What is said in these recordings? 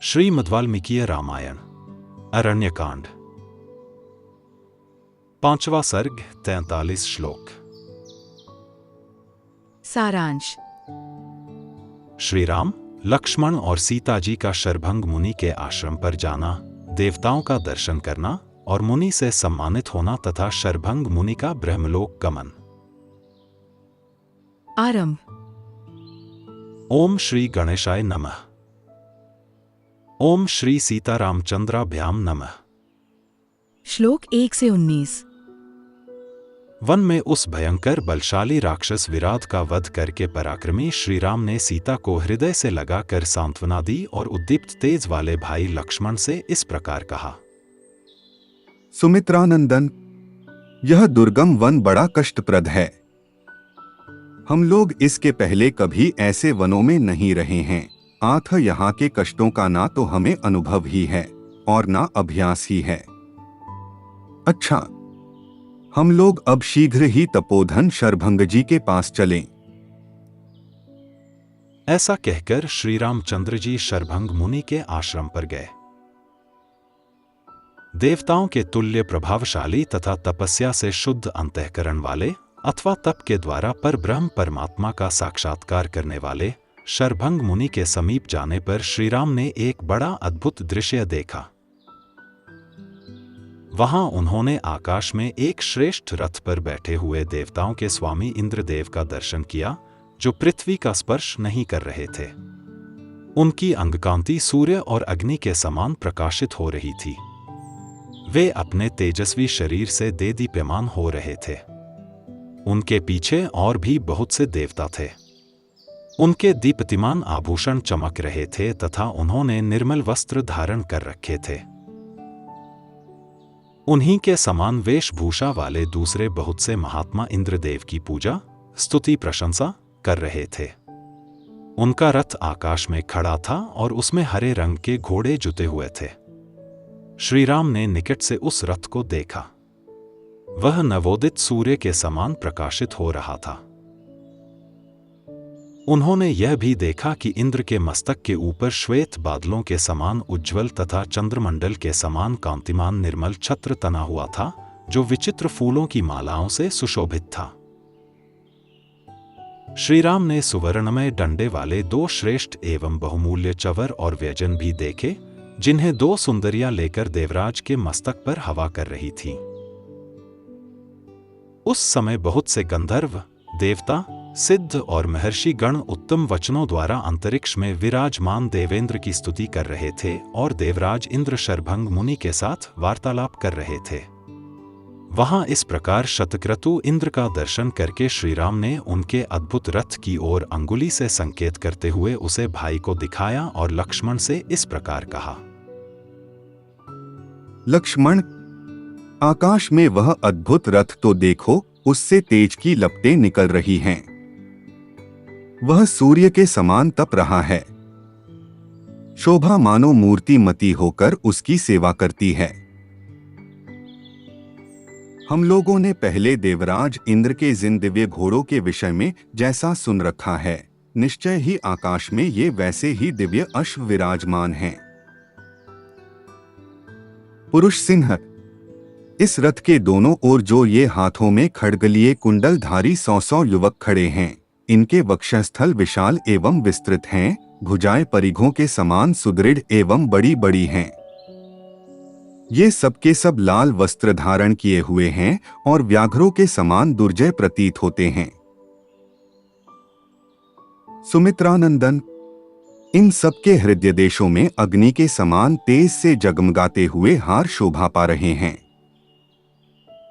श्रीमद् वाल्मीकि रामायण अरण्यकांड 5वां सर्ग 43 श्लोक। सारांश। श्री राम, लक्ष्मण और सीता जी का शरभंग मुनि के आश्रम पर जाना, देवताओं का दर्शन करना और मुनि से सम्मानित होना तथा शरभंग मुनि का ब्रह्मलोक गमन। आरंभ। ओम श्री गणेशाय नमः। ओम श्री सीतारामचंद्राभ्याम नमः। श्लोक 1 से 19। वन में उस भयंकर बलशाली राक्षस विराट का वध करके पराक्रमी श्री राम ने सीता को हृदय से लगाकर सांत्वना दी और उद्दीप्त तेज वाले भाई लक्ष्मण से इस प्रकार कहा। सुमित्रानंदन, यह दुर्गम वन बड़ा कष्टप्रद है। हम लोग इसके पहले कभी ऐसे वनों में नहीं रहे हैं। आथ यहाँ के कष्टों का ना तो हमें अनुभव ही है और ना अभ्यास ही है। अच्छा, हम लोग अब शीघ्र ही तपोधन शरभंग जी के पास चलें। ऐसा कहकर श्री रामचंद्र जी शरभंग मुनि के आश्रम पर गए। देवताओं के तुल्य प्रभावशाली तथा तपस्या से शुद्ध अंतःकरण वाले अथवा तप के द्वारा पर ब्रह्म परमात्मा का साक्षात्कार करने वाले शरभंग मुनि के समीप जाने पर श्री राम ने एक बड़ा अद्भुत दृश्य देखा। वहां उन्होंने आकाश में एक श्रेष्ठ रथ पर बैठे हुए देवताओं के स्वामी इंद्रदेव का दर्शन किया, जो पृथ्वी का स्पर्श नहीं कर रहे थे। उनकी अंगकांति सूर्य और अग्नि के समान प्रकाशित हो रही थी। वे अपने तेजस्वी शरीर से देदीप्यमान हो रहे थे। उनके पीछे और भी बहुत से देवता थे। उनके दीप्तिमान आभूषण चमक रहे थे तथा उन्होंने निर्मल वस्त्र धारण कर रखे थे। उन्हीं के समान वेशभूषा वाले दूसरे बहुत से महात्मा इंद्रदेव की पूजा, स्तुति, प्रशंसा कर रहे थे। उनका रथ आकाश में खड़ा था और उसमें हरे रंग के घोड़े जुते हुए थे। श्री राम ने निकट से उस रथ को देखा। वह नवोदित सूर्य के समान प्रकाशित हो रहा था। उन्होंने यह भी देखा कि इंद्र के मस्तक के ऊपर श्वेत बादलों के समान उज्ज्वल तथा चंद्रमंडल के समान कांतिमान निर्मल छत्र तना हुआ था, जो विचित्र फूलों की मालाओं से सुशोभित था। श्री राम ने सुवर्णमय डंडे वाले 2 श्रेष्ठ एवं बहुमूल्य चवर और व्यजन भी देखे, जिन्हें 2 सुंदरियां लेकर देवराज के मस्तक पर हवा कर रही थीं। उस समय बहुत से गंधर्व, देवता, सिद्ध और महर्षि गण उत्तम वचनों द्वारा अंतरिक्ष में विराजमान देवेंद्र की स्तुति कर रहे थे और देवराज इंद्र शरभंग मुनि के साथ वार्तालाप कर रहे थे। वहां इस प्रकार शतक्रतु इंद्र का दर्शन करके श्री राम ने उनके अद्भुत रथ की ओर अंगुली से संकेत करते हुए उसे भाई को दिखाया और लक्ष्मण से इस प्रकार कहा। लक्ष्मण, आकाश में वह अद्भुत रथ तो देखो, उससे तेज की लपटें निकल रही हैं। वह सूर्य के समान तप रहा है। शोभा मानो मूर्तिमती होकर उसकी सेवा करती है। हम लोगों ने पहले देवराज इंद्र के जिन दिव्य घोड़ों के विषय में जैसा सुन रखा है, निश्चय ही आकाश में ये वैसे ही दिव्य अश्व विराजमान हैं। पुरुष सिंह, इस रथ के दोनों ओर जो ये हाथों में खड्ग लिए कुंडलधारी 100 युवक खड़े हैं, इनके वक्षस्थल विशाल एवं विस्तृत हैं, भुजाएं परिघों के समान सुदृढ़ एवं बड़ी बड़ी हैं। ये सबके सब लाल वस्त्र धारण किए हुए हैं और व्याघ्रों के समान दुर्जय प्रतीत होते हैं। सुमित्रानंदन, इन सबके हृदय देशों में अग्नि के समान तेज से जगमगाते हुए हार शोभा पा रहे हैं।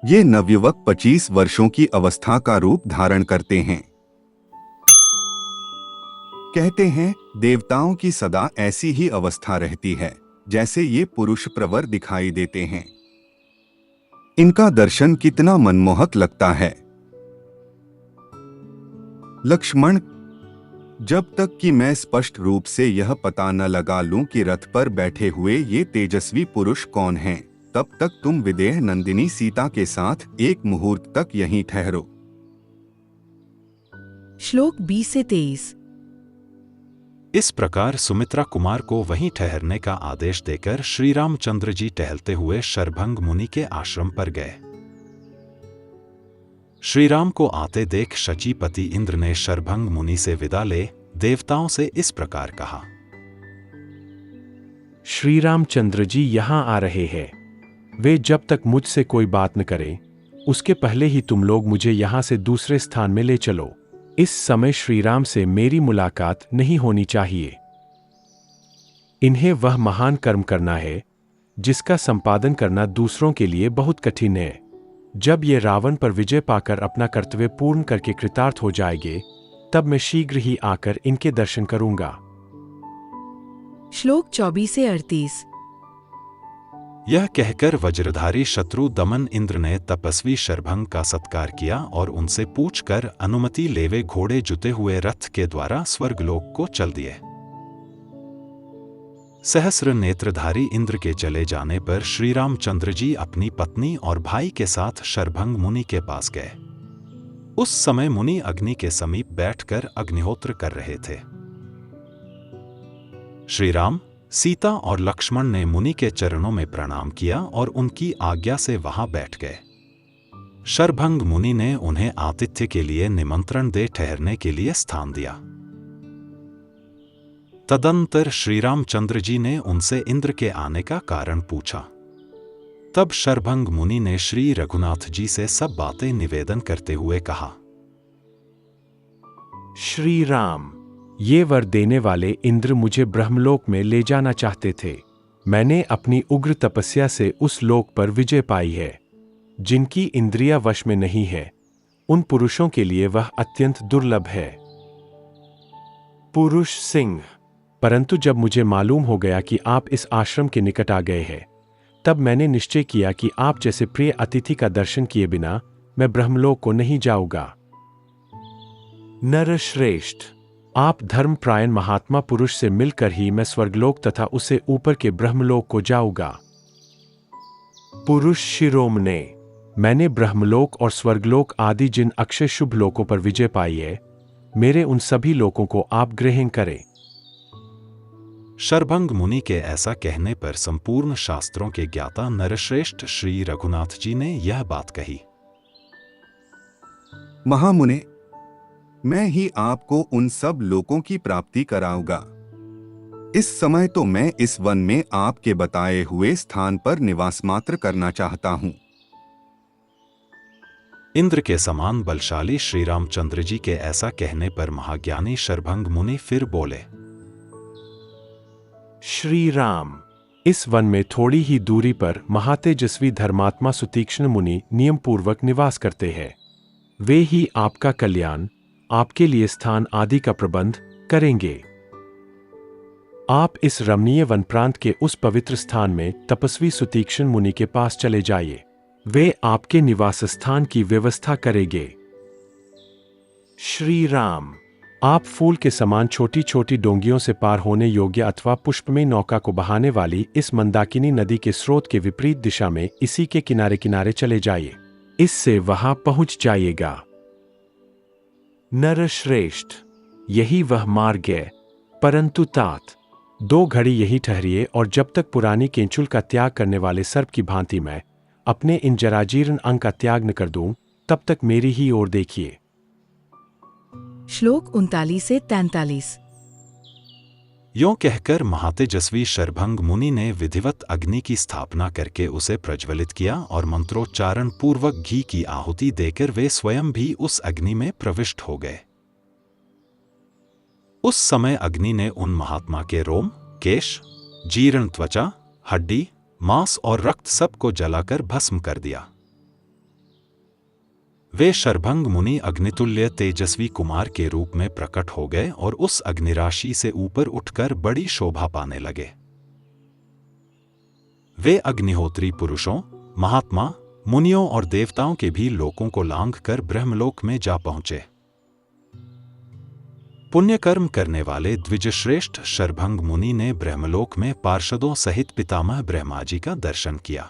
ये नवयुवक 25 वर्षों की अवस्था का रूप धारण करते हैं। कहते हैं, देवताओं की सदा ऐसी ही अवस्था रहती है जैसे ये पुरुष प्रवर दिखाई देते हैं। इनका दर्शन कितना मनमोहक लगता है। लक्ष्मण, जब तक कि मैं स्पष्ट रूप से यह पता न लगा लूं कि रथ पर बैठे हुए ये तेजस्वी पुरुष कौन हैं, तब तक तुम विदेह नंदिनी सीता के साथ एक मुहूर्त तक यहीं ठहरो। श्लोक 20 से 23। इस प्रकार सुमित्रा कुमार को वहीं ठहरने का आदेश देकर श्री रामचंद्र जी टहलते हुए शरभंग मुनि के आश्रम पर गए। श्री राम को आते देख शचीपति इंद्र ने शरभंग मुनि से विदा ले देवताओं से इस प्रकार कहा। श्री रामचंद्र जी यहाँ आ रहे हैं। वे जब तक मुझसे कोई बात न करें, उसके पहले ही तुम लोग मुझे यहाँ से दूसरे स्थान में ले चलो। इस समय श्री राम से मेरी मुलाकात नहीं होनी चाहिए। इन्हें वह महान कर्म करना है जिसका संपादन करना दूसरों के लिए बहुत कठिन है। जब ये रावण पर विजय पाकर अपना कर्तव्य पूर्ण करके कृतार्थ हो जाएंगे, तब मैं शीघ्र ही आकर इनके दर्शन करूंगा। श्लोक 24 से 38। यह कहकर वज्रधारी शत्रु दमन इंद्र ने तपस्वी शरभंग का सत्कार किया और उनसे पूछकर अनुमति लेवे घोड़े जुते हुए रथ के द्वारा स्वर्गलोक को चल दिए। सहस्र नेत्रधारी इंद्र के चले जाने पर श्री रामचंद्र जी अपनी पत्नी और भाई के साथ शरभंग मुनि के पास गए। उस समय मुनि अग्नि के समीप बैठकर अग्निहोत्र कर रहे थे। श्री राम, सीता और लक्ष्मण ने मुनि के चरणों में प्रणाम किया और उनकी आज्ञा से वहां बैठ गए। शरभंग मुनि ने उन्हें आतिथ्य के लिए निमंत्रण दे ठहरने के लिए स्थान दिया। तदंतर श्री रामचंद्र जी ने उनसे इंद्र के आने का कारण पूछा। तब शरभंग मुनि ने श्री रघुनाथ जी से सब बातें निवेदन करते हुए कहा। श्री राम, ये वर देने वाले इंद्र मुझे ब्रह्मलोक में ले जाना चाहते थे। मैंने अपनी उग्र तपस्या से उस लोक पर विजय पाई है। जिनकी इंद्रियां वश में नहीं है, उन पुरुषों के लिए वह अत्यंत दुर्लभ है। पुरुष सिंह, परंतु जब मुझे मालूम हो गया कि आप इस आश्रम के निकट आ गए हैं, तब मैंने निश्चय किया कि आप जैसे प्रिय अतिथि का दर्शन किए बिना मैं ब्रह्मलोक को नहीं जाऊंगा। नरश्रेष्ठ, आप धर्मप्रायण महात्मा पुरुष से मिलकर ही मैं स्वर्गलोक तथा उससे ऊपर के ब्रह्मलोक को जाऊंगा। पुरुष शिरोमणे, मैंने ब्रह्मलोक और स्वर्गलोक आदि जिन अक्षय शुभ लोकों पर विजय पाई है, मेरे उन सभी लोकों को आप ग्रहण करें। शरभंग मुनि के ऐसा कहने पर संपूर्ण शास्त्रों के ज्ञाता नरश्रेष्ठ श्री रघुनाथ जी ने यह बात कही। महामुने, मैं ही आपको उन सब लोकों की प्राप्ति कराऊंगा। इस समय तो मैं इस वन में आपके बताए हुए स्थान पर निवास मात्र करना चाहता हूं। इंद्र के समान बलशाली श्री रामचंद्र जी के ऐसा कहने पर महाज्ञानी शरभंग मुनि फिर बोले। श्री राम, इस वन में थोड़ी ही दूरी पर महातेजस्वी धर्मात्मा सुतीक्ष्ण मुनि नियम पूर्वक निवास करते हैं। वे ही आपका कल्याण, आपके लिए स्थान आदि का प्रबंध करेंगे। आप इस रमणीय वन प्रांत के उस पवित्र स्थान में तपस्वी सुतीक्ष्ण मुनि के पास चले जाइए। वे आपके निवास स्थान की व्यवस्था करेंगे। श्री राम, आप फूल के समान छोटी छोटी डोंगियों से पार होने योग्य अथवा पुष्पमय नौका को बहाने वाली इस मंदाकिनी नदी के स्रोत के विपरीत दिशा में इसी के किनारे किनारे चले जाइए। इससे वहां पहुंच जाइएगा। नरश्रेष्ठ, यही वह मार्ग है, परंतु तात 2 घड़ी यही ठहरिए और जब तक पुरानी केंचुल का त्याग करने वाले सर्प की भांति मैं अपने इन जराजीर्ण अंग का त्याग न कर दूं, तब तक मेरी ही ओर देखिए। श्लोक 39 से 43। यों कहकर महातेजस्वी शरभंग मुनि ने विधिवत अग्नि की स्थापना करके उसे प्रज्वलित किया और मंत्रोच्चारण पूर्वक घी की आहुति देकर वे स्वयं भी उस अग्नि में प्रविष्ट हो गए। उस समय अग्नि ने उन महात्मा के रोम, केश, जीर्ण त्वचा, हड्डी, मांस और रक्त सबको जलाकर भस्म कर दिया। वे शरभंग मुनि अग्नितुल्य तेजस्वी कुमार के रूप में प्रकट हो गए और उस अग्निराशि से ऊपर उठकर बड़ी शोभा पाने लगे। वे अग्निहोत्री पुरुषों, महात्मा, मुनियों और देवताओं के भी लोकों को लांघकर ब्रह्मलोक में जा पहुंचे। पुण्यकर्म करने वाले द्विजश्रेष्ठ शरभंग मुनि ने ब्रह्मलोक में पार्षदों सहित पितामह ब्रह्मा जी का दर्शन किया।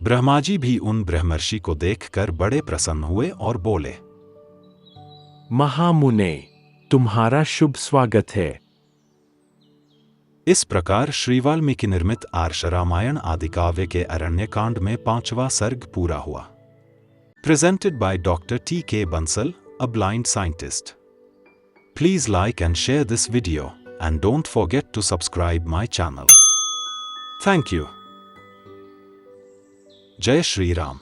ब्रह्मा जी भी उन ब्रह्मर्षि को देखकर बड़े प्रसन्न हुए और बोले, महामुने, तुम्हारा शुभ स्वागत है। इस प्रकार श्री वाल्मीकि निर्मित आर्ष रामायण आदि काव्य के अरण्यकांड में 5वां सर्ग पूरा हुआ। Presented by doctor T.K. Bansal, a blind scientist. Please like and share this video, and don't forget to subscribe my channel. Thank you. Jai Shri Ram.